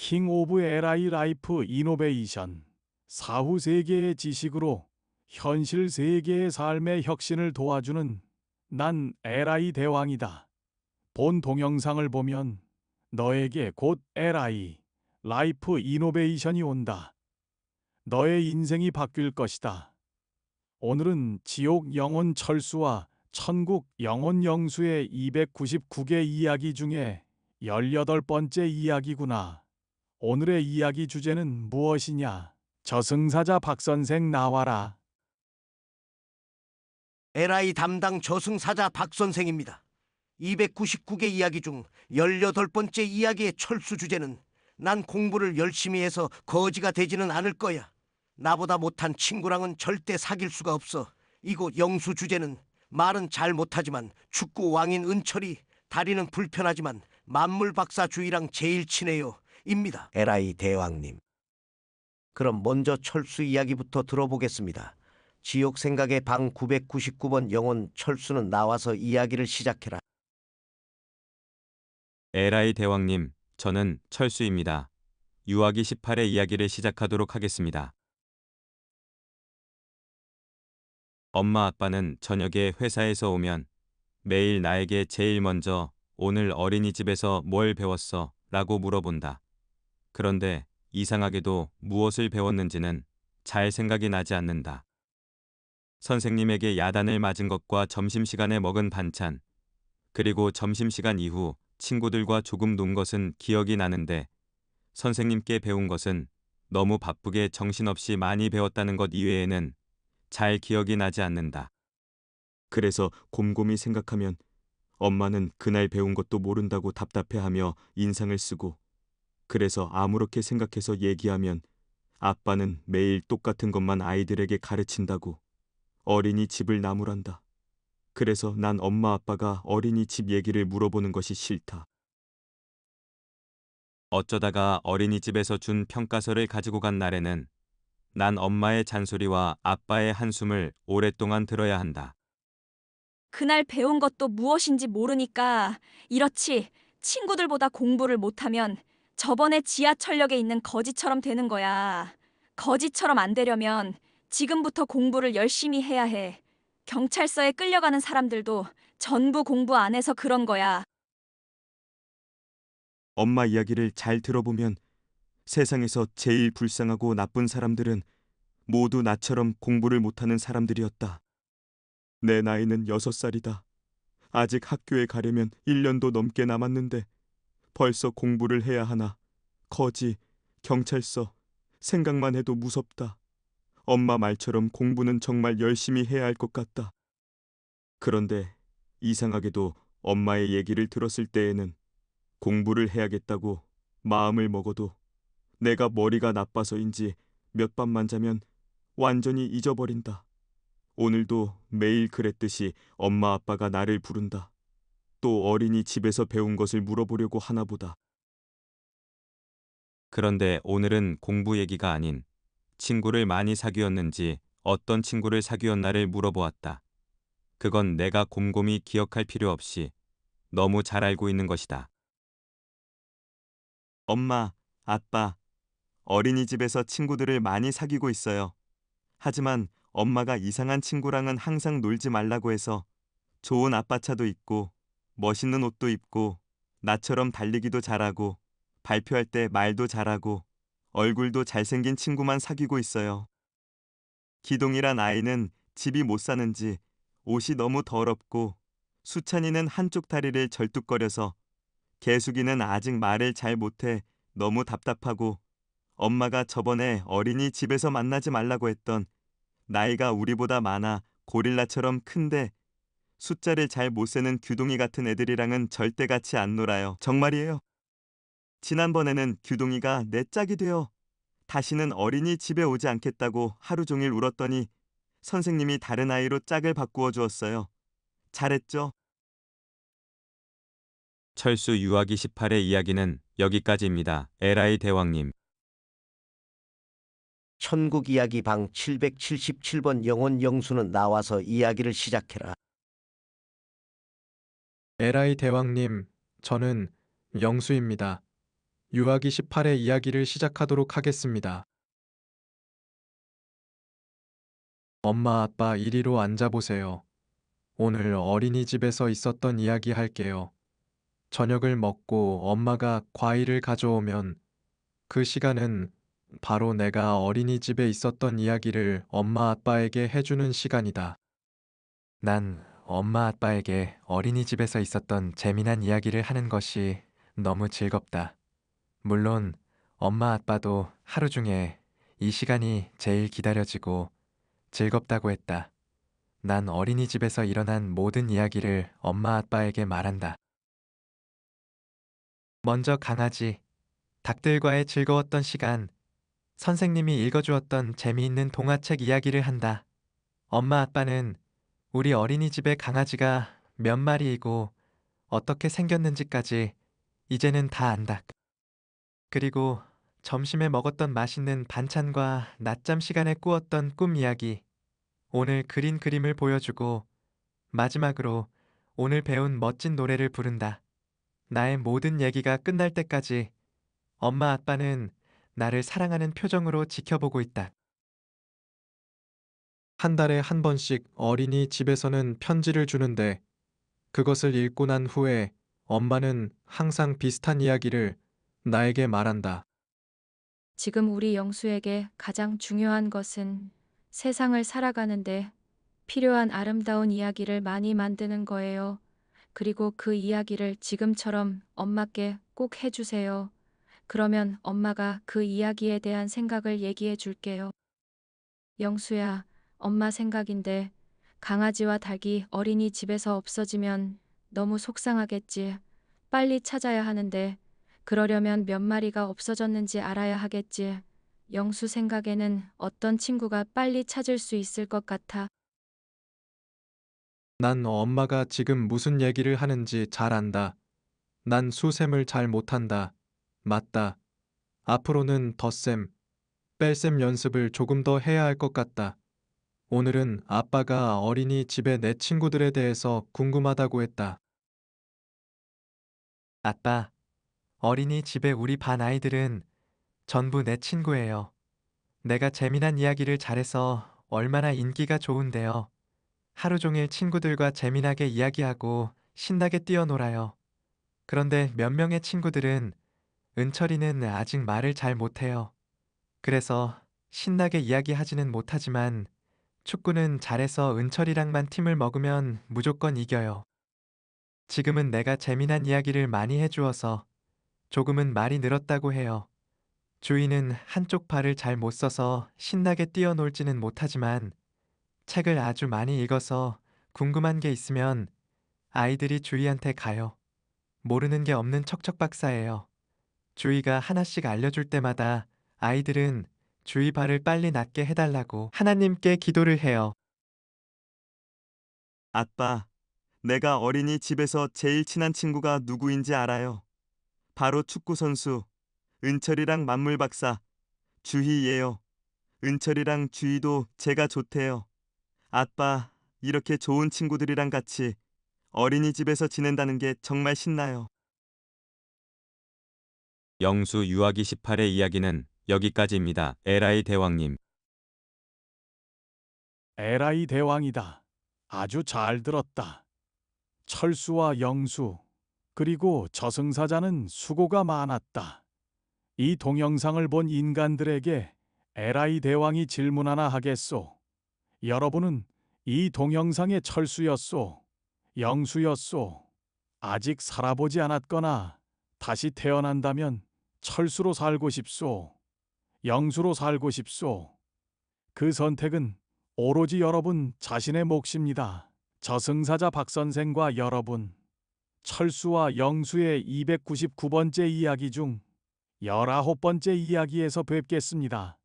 킹 오브 LI 라이프 이노베이션, 사후 세계의 지식으로 현실 세계의 삶의 혁신을 도와주는 난 LI 대왕이다. 본 동영상을 보면 너에게 곧 LI 라이프 이노베이션이 온다. 너의 인생이 바뀔 것이다. 오늘은 지옥 영혼 철수와 천국 영혼 영수의 299개 이야기 중에 18번째 이야기구나. 오늘의 이야기 주제는 무엇이냐? 저승사자 박선생 나와라. LI 담당 저승사자 박선생입니다. 299개 이야기 중 18번째 이야기의 철수 주제는 난 공부를 열심히 해서 거지가 되지는 않을 거야. 나보다 못한 친구랑은 절대 사귈 수가 없어. 이곳 영수 주제는 말은 잘 못하지만 축구 왕인 은철이, 다리는 불편하지만 만물 박사 주희랑 제일 친해요. 입니다. LI 대왕님. 그럼 먼저 철수 이야기부터 들어보겠습니다. 지옥 생각의 방 999번 영혼 철수는 나와서 이야기를 시작해라. LI 대왕님, 저는 철수입니다. 유아기 18의 이야기를 시작하도록 하겠습니다. 엄마 아빠는 저녁에 회사에서 오면 매일 나에게 제일 먼저 오늘 어린이집에서 뭘 배웠어? 라고 물어본다. 그런데 이상하게도 무엇을 배웠는지는 잘 생각이 나지 않는다. 선생님에게 야단을 맞은 것과 점심시간에 먹은 반찬, 그리고 점심시간 이후 친구들과 조금 논 것은 기억이 나는데 선생님께 배운 것은 너무 바쁘게 정신없이 많이 배웠다는 것 이외에는 잘 기억이 나지 않는다. 그래서 곰곰이 생각하면 엄마는 그날 배운 것도 모른다고 답답해하며 인상을 쓰고, 그래서 아무렇게 생각해서 얘기하면 아빠는 매일 똑같은 것만 아이들에게 가르친다고 어린이집을 나무란다. 그래서 난 엄마 아빠가 어린이집 얘기를 물어보는 것이 싫다. 어쩌다가 어린이집에서 준 평가서를 가지고 간 날에는 난 엄마의 잔소리와 아빠의 한숨을 오랫동안 들어야 한다. 그날 배운 것도 무엇인지 모르니까 이렇지. 친구들보다 공부를 못하면 저번에 지하철역에 있는 거지처럼 되는 거야. 거지처럼 안 되려면 지금부터 공부를 열심히 해야 해. 경찰서에 끌려가는 사람들도 전부 공부 안 해서 그런 거야. 엄마 이야기를 잘 들어보면 세상에서 제일 불쌍하고 나쁜 사람들은 모두 나처럼 공부를 못하는 사람들이었다. 내 나이는 6살이다. 아직 학교에 가려면 1년도 넘게 남았는데 벌써 공부를 해야 하나. 거지, 경찰서, 생각만 해도 무섭다. 엄마 말처럼 공부는 정말 열심히 해야 할 것 같다. 그런데 이상하게도 엄마의 얘기를 들었을 때에는 공부를 해야겠다고 마음을 먹어도 내가 머리가 나빠서인지 몇 밤만 자면 완전히 잊어버린다. 오늘도 매일 그랬듯이 엄마 아빠가 나를 부른다. 또 어린이집에서 배운 것을 물어보려고 하나 보다. 그런데 오늘은 공부 얘기가 아닌 친구를 많이 사귀었는지 어떤 친구를 사귀었나를 물어보았다. 그건 내가 곰곰이 기억할 필요 없이 너무 잘 알고 있는 것이다. 엄마, 아빠, 어린이집에서 친구들을 많이 사귀고 있어요. 하지만 엄마가 이상한 친구랑은 항상 놀지 말라고 해서 좋은 아빠차도 있고 멋있는 옷도 입고 나처럼 달리기도 잘하고 발표할 때 말도 잘하고 얼굴도 잘생긴 친구만 사귀고 있어요. 기동이란 아이는 집이 못 사는지 옷이 너무 더럽고, 수찬이는 한쪽 다리를 절뚝거려서, 개숙이는 아직 말을 잘 못해 너무 답답하고, 엄마가 저번에 어린이집에서 만나지 말라고 했던 나이가 우리보다 많아 고릴라처럼 큰데 숫자를 잘 못 세는 규동이 같은 애들이랑은 절대 같이 안 놀아요. 정말이에요. 지난번에는 규동이가 내 짝이 되어 다시는 어린이집에 오지 않겠다고 하루 종일 울었더니 선생님이 다른 아이로 짝을 바꾸어 주었어요. 잘했죠? 철수 유아기 18의 이야기는 여기까지입니다. LI 대왕님. 천국 이야기 방 777번 영혼 영수는 나와서 이야기를 시작해라. LI 대왕님, 저는 영수입니다. 유아기 18의 이야기를 시작하도록 하겠습니다. 엄마, 아빠 이리로 앉아보세요. 오늘 어린이집에서 있었던 이야기 할게요. 저녁을 먹고 엄마가 과일을 가져오면 그 시간은 바로 내가 어린이집에 있었던 이야기를 엄마, 아빠에게 해주는 시간이다. 난 엄마, 아빠에게 어린이집에서 있었던 재미난 이야기를 하는 것이 너무 즐겁다. 물론 엄마, 아빠도 하루 중에 이 시간이 제일 기다려지고 즐겁다고 했다. 난 어린이집에서 일어난 모든 이야기를 엄마, 아빠에게 말한다. 먼저 강아지, 닭들과의 즐거웠던 시간, 선생님이 읽어주었던 재미있는 동화책 이야기를 한다. 엄마, 아빠는 우리 어린이집의 강아지가 몇 마리이고 어떻게 생겼는지까지 이제는 다 안다. 그리고 점심에 먹었던 맛있는 반찬과 낮잠 시간에 꾸었던 꿈 이야기, 오늘 그린 그림을 보여주고 마지막으로 오늘 배운 멋진 노래를 부른다. 나의 모든 얘기가 끝날 때까지 엄마 아빠는 나를 사랑하는 표정으로 지켜보고 있다. 한 달에 한 번씩 어린이집에서는 편지를 주는데 그것을 읽고 난 후에 엄마는 항상 비슷한 이야기를 나에게 말한다. 지금 우리 영수에게 가장 중요한 것은 세상을 살아가는데 필요한 아름다운 이야기를 많이 만드는 거예요. 그리고 그 이야기를 지금처럼 엄마께 꼭 해주세요. 그러면 엄마가 그 이야기에 대한 생각을 얘기해 줄게요. 영수야, 엄마 생각인데 강아지와 닭이 어린이집에서 없어지면 너무 속상하겠지. 빨리 찾아야 하는데 그러려면 몇 마리가 없어졌는지 알아야 하겠지. 영수 생각에는 어떤 친구가 빨리 찾을 수 있을 것 같아. 난 엄마가 지금 무슨 얘기를 하는지 잘 안다. 난 수셈을 잘 못한다. 맞다. 앞으로는 덧셈, 뺄셈 연습을 조금 더 해야 할 것 같다. 오늘은 아빠가 어린이집에 내 친구들에 대해서 궁금하다고 했다. 아빠, 어린이집에 우리 반 아이들은 전부 내 친구예요. 내가 재미난 이야기를 잘해서 얼마나 인기가 좋은데요. 하루 종일 친구들과 재미나게 이야기하고 신나게 뛰어놀아요. 그런데 몇 명의 친구들은 은철이는 아직 말을 잘 못해요. 그래서 신나게 이야기하지는 못하지만 축구는 잘해서 은철이랑만 팀을 먹으면 무조건 이겨요. 지금은 내가 재미난 이야기를 많이 해주어서 조금은 말이 늘었다고 해요. 주희는 한쪽 발을 잘 못 써서 신나게 뛰어놀지는 못하지만 책을 아주 많이 읽어서 궁금한 게 있으면 아이들이 주희한테 가요. 모르는 게 없는 척척 박사예요. 주희가 하나씩 알려줄 때마다 아이들은 주희 발을 빨리 낫게 해달라고 하나님께 기도를 해요. 아빠, 내가 어린이집에서 제일 친한 친구가 누구인지 알아요. 바로 축구 선수 은철이랑 만물 박사 주희예요. 은철이랑 주희도 제가 좋대요. 아빠, 이렇게 좋은 친구들이랑 같이 어린이집에서 지낸다는 게 정말 신나요. 영수 유아기 18의 이야기는 여기까지입니다. 에라이 대왕님. 에라이 대왕이다. 아주 잘 들었다. 철수와 영수, 그리고 저승사자는 수고가 많았다. 이 동영상을 본 인간들에게 에라이 대왕이 질문 하나 하겠소. 여러분은 이 동영상의 철수였소, 영수였소, 아직 살아보지 않았거나 다시 태어난다면 철수로 살고 싶소, 영수로 살고 싶소. 그 선택은 오로지 여러분 자신의 몫입니다. 저승사자 박선생과 여러분, 철수와 영수의 299번째 이야기 중 19번째 이야기에서 뵙겠습니다.